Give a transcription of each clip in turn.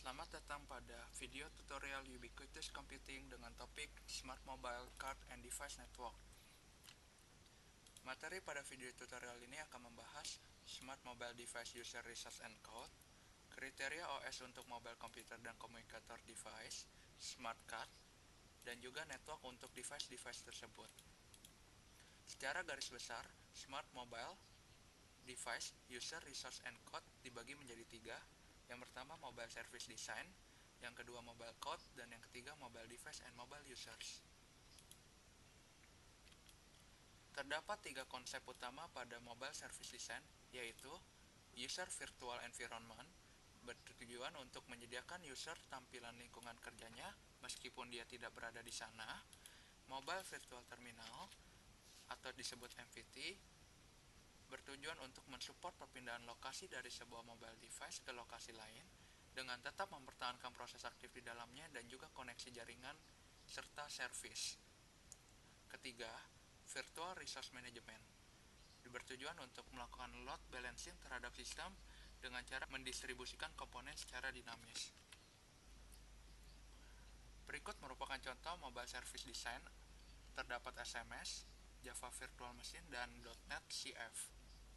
Selamat datang pada video tutorial Ubiquitous Computing dengan topik Smart Mobile Card and Device Network. Materi pada video tutorial ini akan membahas Smart Mobile Device User Resource Encode, kriteria OS untuk mobile computer dan komunikator device, Smart Card, dan juga network untuk device-device tersebut. Secara garis besar, Smart Mobile Device User Resource Encode dibagi menjadi tiga. Yang pertama Mobile Service Design, yang kedua Mobile Code, dan yang ketiga Mobile Device and Mobile Users. Terdapat tiga konsep utama pada Mobile Service Design, yaitu User Virtual Environment, bertujuan untuk menyediakan user tampilan lingkungan kerjanya meskipun dia tidak berada di sana. Mobile Virtual Terminal, atau disebut MVT, bertujuan untuk mensupport perpindahan lokasi dari sebuah mobile device ke lokasi lain dengan tetap mempertahankan proses aktif di dalamnya dan juga koneksi jaringan serta service. Ketiga, Virtual Resource Management, bertujuan untuk melakukan load balancing terhadap sistem dengan cara mendistribusikan komponen secara dinamis. Berikut merupakan contoh Mobile Service Design. Terdapat SMS, Java Virtual Machine, dan .NET CF.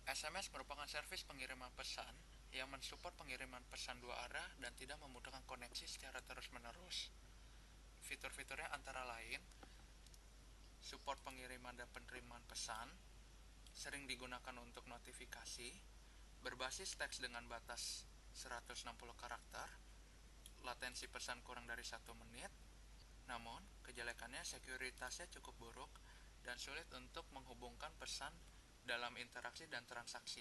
SMS merupakan servis pengiriman pesan yang mensupport pengiriman pesan dua arah dan tidak membutuhkan koneksi secara terus-menerus. Fitur-fiturnya antara lain support pengiriman dan penerimaan pesan, sering digunakan untuk notifikasi, berbasis teks dengan batas 160 karakter, latensi pesan kurang dari 1 menit, namun kejelekannya sekuritasnya cukup buruk dan sulit untuk menghubungkan pesan dalam interaksi dan transaksi.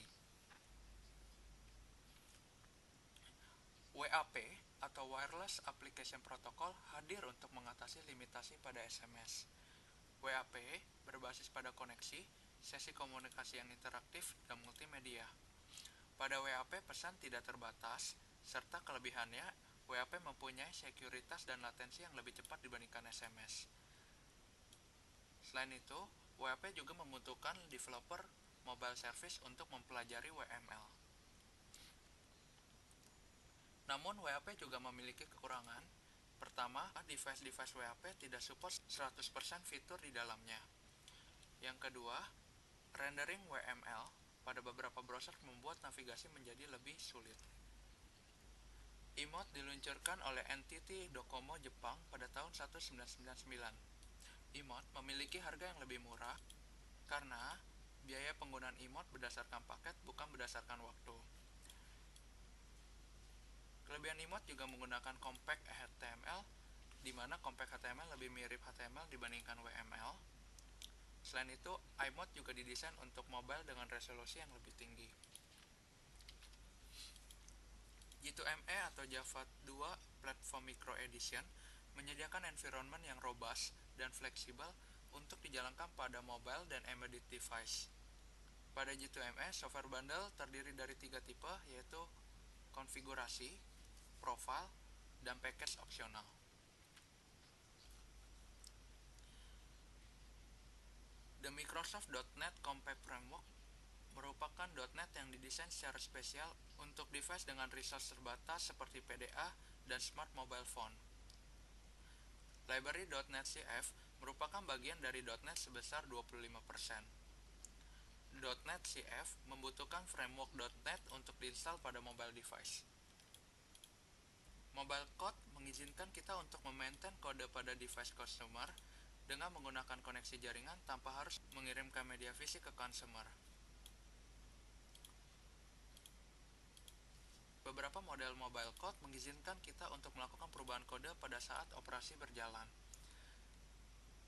WAP atau Wireless Application Protocol hadir untuk mengatasi limitasi pada SMS. WAP berbasis pada koneksi, sesi komunikasi yang interaktif, dan multimedia. Pada WAP pesan tidak terbatas, serta kelebihannya WAP mempunyai sekuritas dan latensi yang lebih cepat dibandingkan SMS. Selain itu, WAP juga membutuhkan developer mobile service untuk mempelajari WML. Namun, WAP juga memiliki kekurangan. Pertama, device-device WAP tidak support 100% fitur di dalamnya. Yang kedua, rendering WML pada beberapa browser membuat navigasi menjadi lebih sulit. Emote diluncurkan oleh NTT Docomo Jepang pada tahun 1999. Emote memiliki harga yang lebih murah karena biaya penggunaan emote berdasarkan paket bukan berdasarkan waktu. Kelebihan emote juga menggunakan compact HTML, di mana compact HTML lebih mirip HTML dibandingkan WML. Selain itu, iMode juga didesain untuk mobile dengan resolusi yang lebih tinggi. J2ME atau Java 2 Platform Micro Edition menyediakan environment yang robust dan fleksibel untuk dijalankan pada mobile dan embedded device. Pada J2ME, software bundle terdiri dari tiga tipe, yaitu konfigurasi, profile, dan package opsional. The Microsoft.NET Compact Framework merupakan .NET yang didesain secara spesial untuk device dengan resource terbatas seperti PDA dan Smart Mobile Phone. Library .NET CF merupakan bagian dari .NET sebesar 25%. .NET CF membutuhkan framework .NET untuk diinstal pada mobile device. Mobile Code mengizinkan kita untuk memaintain kode pada device customer dengan menggunakan koneksi jaringan tanpa harus mengirimkan media fisik ke consumer. Beberapa model mobile code mengizinkan kita untuk melakukan perubahan kode pada saat operasi berjalan.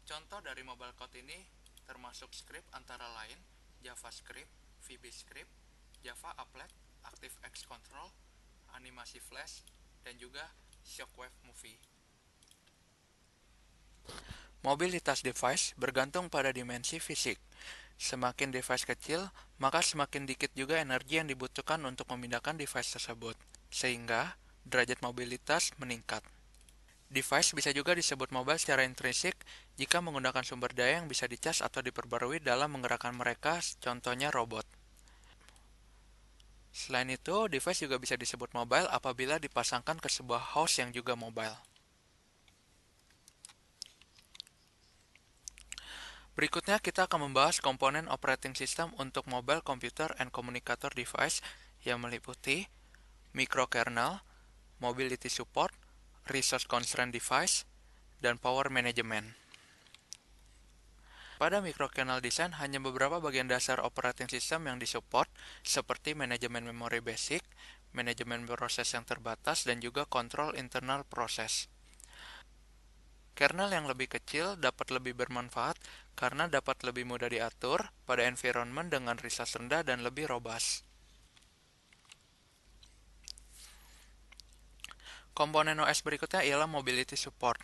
Contoh dari mobile code ini termasuk script antara lain JavaScript, VBScript, Java Applet, ActiveX Control, animasi flash, dan juga Shockwave Movie. Mobilitas device bergantung pada dimensi fisik. Semakin device kecil, maka semakin dikit juga energi yang dibutuhkan untuk memindahkan device tersebut, sehingga derajat mobilitas meningkat. Device bisa juga disebut mobile secara intrinsik jika menggunakan sumber daya yang bisa dicas atau diperbarui dalam menggerakkan mereka, contohnya robot. Selain itu, device juga bisa disebut mobile apabila dipasangkan ke sebuah host yang juga mobile. Berikutnya kita akan membahas komponen operating system untuk mobile computer and communicator device yang meliputi microkernel, mobility support, resource constraint device, dan power management. Pada microkernel design hanya beberapa bagian dasar operating system yang disupport seperti manajemen memori basic, manajemen proses yang terbatas, dan juga kontrol internal proses. Kernel yang lebih kecil dapat lebih bermanfaat karena dapat lebih mudah diatur pada environment dengan resource rendah dan lebih robust. Komponen OS berikutnya ialah mobility support.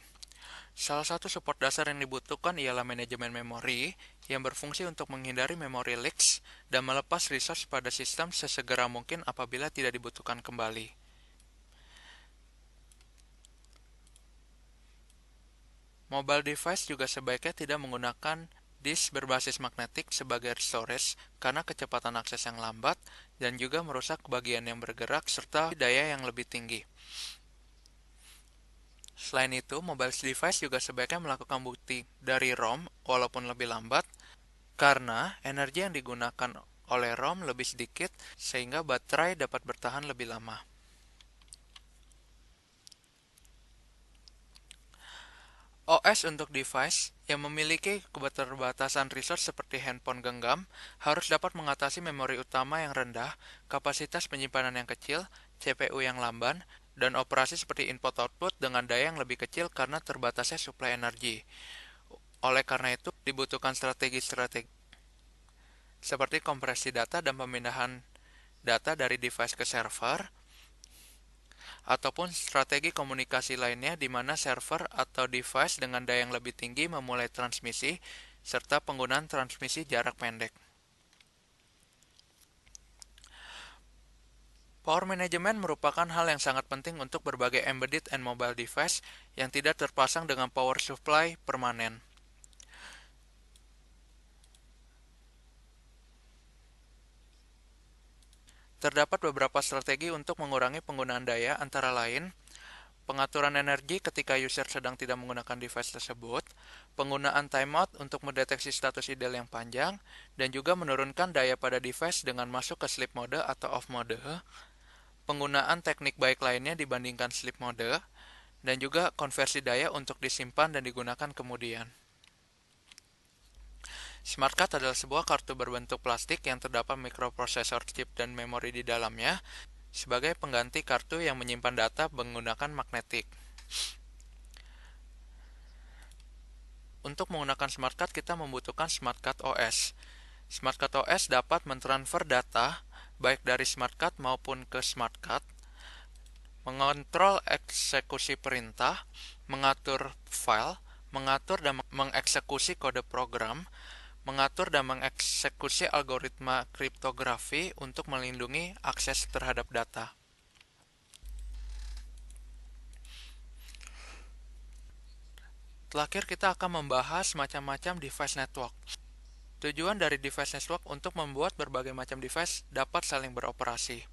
Salah satu support dasar yang dibutuhkan ialah manajemen memori yang berfungsi untuk menghindari memory leaks dan melepas resource pada sistem sesegera mungkin apabila tidak dibutuhkan kembali. Mobile device juga sebaiknya tidak menggunakan disk berbasis magnetik sebagai storage karena kecepatan akses yang lambat dan juga merusak bagian yang bergerak serta daya yang lebih tinggi. Selain itu, mobile device juga sebaiknya melakukan booting dari ROM walaupun lebih lambat karena energi yang digunakan oleh ROM lebih sedikit sehingga baterai dapat bertahan lebih lama. OS untuk device yang memiliki keterbatasan resource seperti handphone genggam harus dapat mengatasi memori utama yang rendah, kapasitas penyimpanan yang kecil, CPU yang lamban, dan operasi seperti input-output dengan daya yang lebih kecil karena terbatasnya suplai energi. Oleh karena itu, dibutuhkan strategi-strategi seperti kompresi data dan pemindahan data dari device ke server, ataupun strategi komunikasi lainnya di mana server atau device dengan daya yang lebih tinggi memulai transmisi, serta penggunaan transmisi jarak pendek. Power management merupakan hal yang sangat penting untuk berbagai embedded and mobile device yang tidak terpasang dengan power supply permanen. Terdapat beberapa strategi untuk mengurangi penggunaan daya, antara lain pengaturan energi ketika user sedang tidak menggunakan device tersebut, penggunaan timeout untuk mendeteksi status ideal yang panjang, dan juga menurunkan daya pada device dengan masuk ke sleep mode atau off mode, penggunaan teknik baik lainnya dibandingkan sleep mode, dan juga konversi daya untuk disimpan dan digunakan kemudian. Smart card adalah sebuah kartu berbentuk plastik yang terdapat mikroprosesor chip dan memori di dalamnya sebagai pengganti kartu yang menyimpan data menggunakan magnetik. Untuk menggunakan smart card, kita membutuhkan smart card OS. Smart card OS dapat mentransfer data baik dari smart card maupun ke smart card, mengontrol eksekusi perintah, mengatur file, mengatur dan mengeksekusi kode program, mengatur dan mengeksekusi algoritma kriptografi untuk melindungi akses terhadap data. Terakhir kita akan membahas macam-macam device network. Tujuan dari device network untuk membuat berbagai macam device dapat saling beroperasi.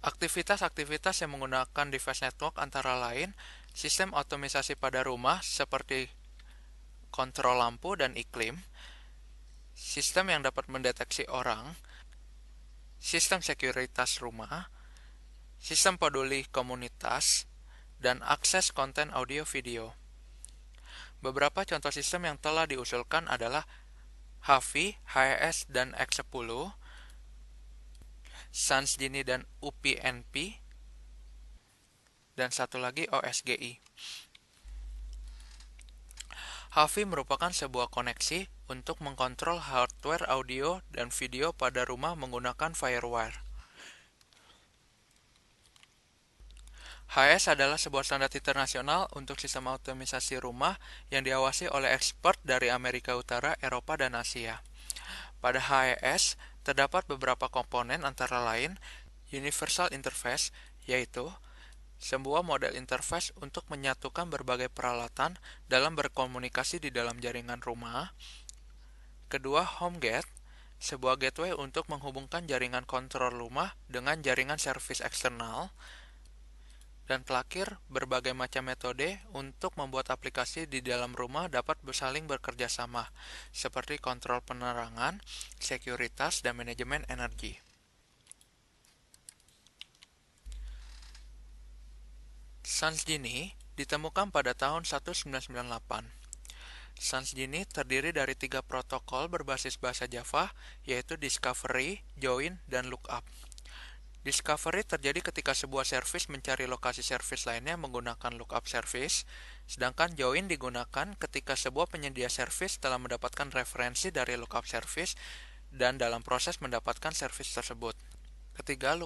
Aktivitas-aktivitas yang menggunakan device network antara lain sistem otomisasi pada rumah seperti kontrol lampu dan iklim, sistem yang dapat mendeteksi orang, sistem sekuritas rumah, sistem peduli komunitas, dan akses konten audio-video. Beberapa contoh sistem yang telah diusulkan adalah HAVI, HES, dan X10, SANS Genie dan UPnP, dan satu lagi OSGI. HAVI merupakan sebuah koneksi untuk mengkontrol hardware audio dan video pada rumah menggunakan FireWire. HES adalah sebuah standar internasional untuk sistem otomisasi rumah yang diawasi oleh expert dari Amerika Utara, Eropa, dan Asia. Pada HES, terdapat beberapa komponen antara lain Universal Interface, yaitu sebuah model interface untuk menyatukan berbagai peralatan dalam berkomunikasi di dalam jaringan rumah. Kedua, HomeGate, sebuah gateway untuk menghubungkan jaringan kontrol rumah dengan jaringan servis eksternal, dan terakhir, berbagai macam metode untuk membuat aplikasi di dalam rumah dapat saling bekerja sama, seperti kontrol penerangan, sekuritas, dan manajemen energi. Sans Genie ditemukan pada tahun 1998. Sans Genie terdiri dari 3 protokol berbasis bahasa Java, yaitu Discovery, Join, dan Lookup. Discovery terjadi ketika sebuah servis mencari lokasi servis lainnya menggunakan lookup service, sedangkan join digunakan ketika sebuah penyedia servis telah mendapatkan referensi dari lookup service dan dalam proses mendapatkan servis tersebut. Terakhir,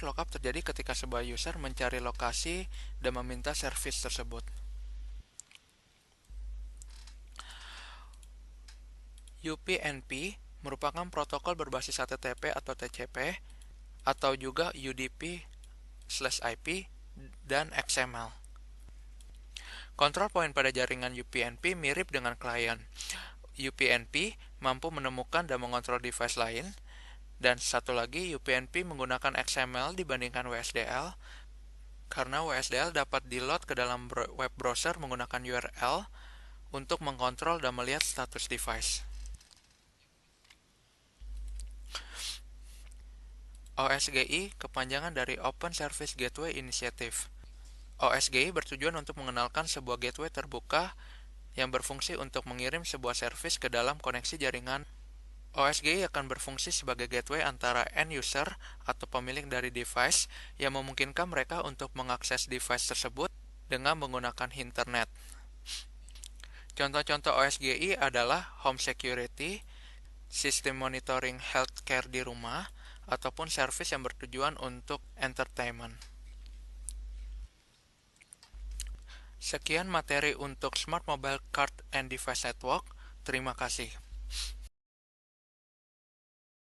lookup terjadi ketika sebuah user mencari lokasi dan meminta servis tersebut. UPnP merupakan protokol berbasis HTTP atau TCP, atau juga UDP/IP, dan XML. Kontrol poin pada jaringan UPnP mirip dengan klien. UPnP mampu menemukan dan mengontrol device lain, dan satu lagi UPnP menggunakan XML dibandingkan WSDL, karena WSDL dapat di-load ke dalam web browser menggunakan URL untuk mengontrol dan melihat status device. OSGI kepanjangan dari Open Service Gateway Initiative. OSGI bertujuan untuk mengenalkan sebuah gateway terbuka yang berfungsi untuk mengirim sebuah servis ke dalam koneksi jaringan. OSGI akan berfungsi sebagai gateway antara end user atau pemilik dari device yang memungkinkan mereka untuk mengakses device tersebut dengan menggunakan internet. Contoh-contoh OSGI adalah home security, sistem monitoring healthcare di rumah, ataupun servis yang bertujuan untuk entertainment. Sekian materi untuk Smart Mobile Card and Device Network. Terima kasih.